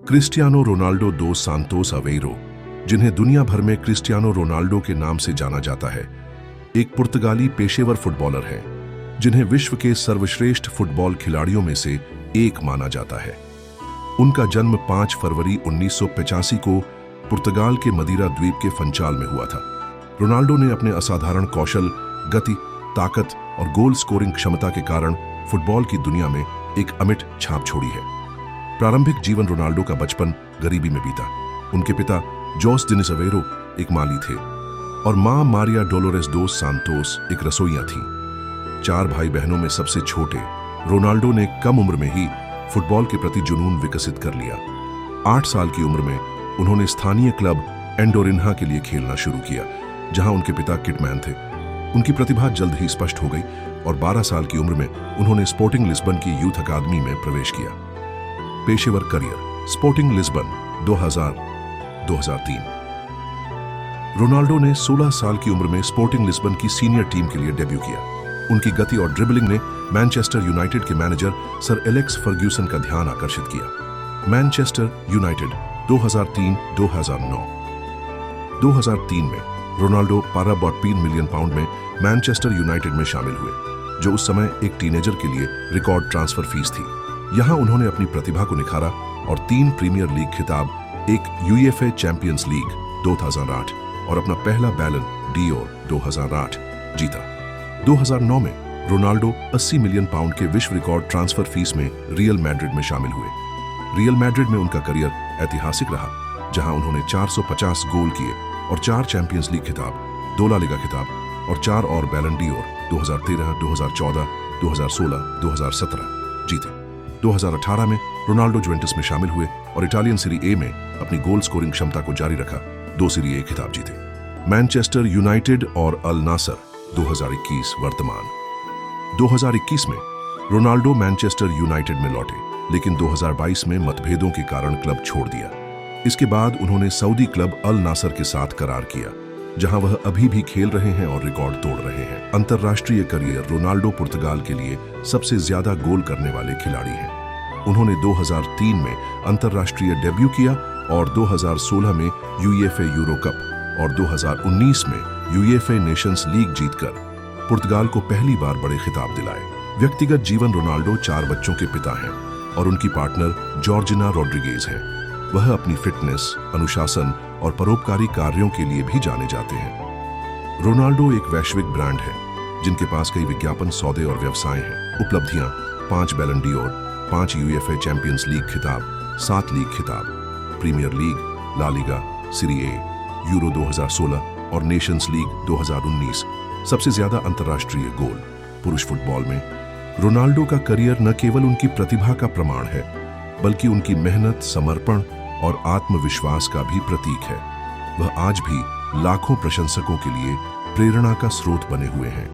Cristiano Ronaldo दोस Santos Aveiro, जिन्हें दुनिया भर में क्रिस्टियानो रोनाल्डो के नाम से जाना जाता है, एक पुर्तगाली पेशेवर फुटबॉलर हैं, जिन्हें विश्व के सर्वश्रेष्ठ फुटबॉल खिलाड़ियों में से एक माना जाता है। उनका जन्म 5 फरवरी 1985 को पुर्तगाल के मदीरा द्वीप के फंचाल में हुआ था। रोनाल्डो ने अपने असाधारण कौशल, गति, ताकत और गोल स्कोरिंग क्षमता के कारण फुटबॉल की दुनिया में एक अमिट छाप छोड़ी है। प्रारंभिक जीवन रोनाल्डो का बचपन गरीबी में बीता। उनके पिता जोस डिनिस अवेरो एक माली थे और मां मारिया डोलोरेस दोस सांतोस एक रसोइया थीं। 4 भाई बहनों में सबसे छोटे रोनाल्डो ने कम उम्र में ही फुटबॉल के प्रति जुनून विकसित कर लिया। 8 साल की उम्र में उन्होंने स्थानीय क्लब एंडोरिन्हा के लिए खेलना शुरू किया, जहां उनके पिता किटमैन थे। उनकी प्रतिभा जल्द ही स्पष्ट हो गई और 12 साल की उम्र में उन्होंने स्पोर्टिंग लिस्बन की यूथ अकादमी में प्रवेश किया। पेशेवर करियर स्पोर्टिंग लिस्बन 2000-2003। रोनाल्डो ने 16 साल की उम्र में स्पोर्टिंग लिस्बन की सीनियर टीम के लिए डेब्यू किया। उनकी गति और ड्रिबलिंग ने मैनचेस्टर यूनाइटेड के मैनेजर सर एलेक्स फर्ग्यूसन का ध्यान आकर्षित किया। Manchester United 2003-2009। 2003 में रोनाल्डो 12.3 मिलियन पाउंड में मैनचेस्टर यूनाइटेड में शामिल हुए, जो उस समय एक टीनेजर के लिए रिकॉर्ड ट्रांसफर फीस थी। यहां उन्होंने अपनी प्रतिभा को निखारा और 3 प्रीमियर लीग खिताब, एक यूएफए चैंपियंस लीग 2008 और अपना पहला बैलन डीओर 2008 जीता। 2009 में रोनाल्डो 80 मिलियन पाउंड के विश्व रिकॉर्ड ट्रांसफर फीस में रियल मैड्रिड में शामिल हुए। रियल मैड्रिड में उनका करियर ऐतिहासिक रहा, जहां उन्होंने 450 गोल किए और 4 चैंपियंस लीग खिताब, 2 ला लिगा खिताब और 4 और बैलन डीओर 2013, 2014, 2016, 2017 जीते। 2018 में रोनाल्डो जुवेंटस में शामिल हुए और इटालियन सीरी ए में अपनी गोल स्कोरिंग क्षमता को जारी रखा। 2 सीरी ए खिताब जीते। मैनचेस्टर यूनाइटेड और अल नासर 2021 वर्तमान। 2021 में रोनाल्डो मैनचेस्टर यूनाइटेड में लौटे, लेकिन 2022 में मतभेदों के कारण क्लब छोड़ दिया। इसके बाद उन्होंने सऊदी क्लब अल नासर के साथ करार किया, जहां वह अभी भी खेल रहे हैं और रिकॉर्ड तोड़ रहे हैं। अंतर्राष्ट्रीय करियर रोनाल्डो पुर्तगाल के लिए सबसे ज्यादा गोल करने वाले खिलाड़ी हैं। उन्होंने 2003 में अंतर्राष्ट्रीय डेब्यू किया और 2016 में यूएफए यूरो कप और 2019 में यूएफए नेशंस लीग जीतकर पुर्तगाल को पहली बार बड़े खिताब दिलाए। व्यक्तिगत जीवन रोनाल्डो 4 बच्चों के पिता हैं और उनकी पार्टनर जॉर्जिना रोड्रिगेज हैं। वह अपनी फिटनेस, अनुशासन और परोपकारी कार्यों के लिए भी जाने जाते हैं। रोनाल्डो एक वैश्विक ब्रांड है, जिनके पास कई विज्ञापन, सौदे और व्यवसाय हैं। उपलब्धियां 5 बैलन डीओर, 5 यूएफए चैंपियंस लीग खिताब, 7 लीग खिताब, प्रीमियर लीग, ला लिगा, सीरी ए, यूरो 2016 और नेशंस लीग 2019। सबसे ज्यादा अंतर्राष्ट्रीय गोल। पुरुष फुटबॉल में रोनाल्डो का करियर न केवल उनकी प्रतिभा का प्रमाण है, बल्कि उनकी मेहनत, समर्पण और आत्मविश्वास का भी प्रतीक है। वह आज भी लाखों प्रशंसकों के लिए प्रेरणा का स्रोत बने हुए हैं।